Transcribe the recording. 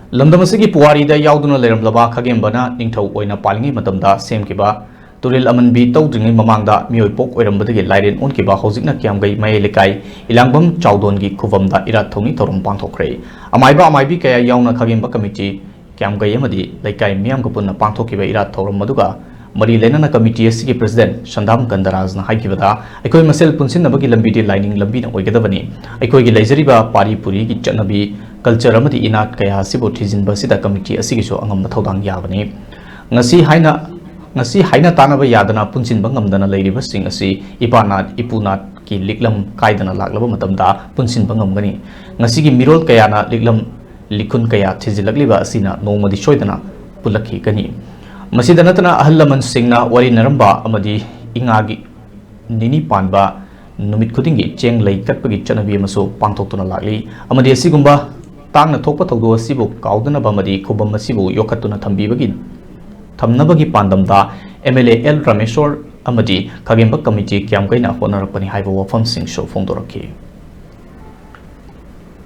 Lamdamasi Puari da Yauduna Leram Lava Kagembana, Ningto Oina Palingi Matamda, Same Kiba, Turil Amanbi, Todring Mamanga, Mio Pok Orambadi, Lighten on Kiba, Hosina Kiyamgei, mayai leikai, Elangbam Chaodhon gi khubam da erat thouni thouram pangthokkhre. Amaiba amaibi kaya yauna Kagimba Committee, Kiyamgei amadi, leikai Miam Kapuna pangthokkiba erat thouram maduga, Mari Lenana Committee SC President, Shandam Gandarazna Haikivada, Eko Masel Punsinabaki Lambidi lining Lambina Oigadavani, Eko Lezeriba, Manipuri, Janabi, Culture Amati Inat Kaya Sibo Tizin Basida Committee Asigiso Angam Thoudang Yavani. Nasi Haina Tanaba Yadana Punsin Bangam Lady Sing Asi, Ipanat, Ipunat, Ki Liklam Kaidana Laglaba Matamda, Punsin Bangam Gani, Nasigi Mirol Kayana, Liklam Likun Kaya, Tizilakliba Asina, no Madi Shoidana, Pulaki Gani. Masidanatana Ahlaman Singna, Wari Naramba, Amadi, Ingagi, Nini Panba, Numit Kudingi, Cheng Lake, Katpagi Chanabi Maso, Pantotuna Lagli, Amadi Sigumba, Tang Topa Todo Sibo, Kaudana Bamadi, Khubam Masibo, Yokatuna Tambi Bagin. Tamnabagi Pandamda, MLA El Rameshwar, Amadi, Kagimba Committee, Kiyamgei na Honorapani Haibo Wafam Sing Show Fondoraki.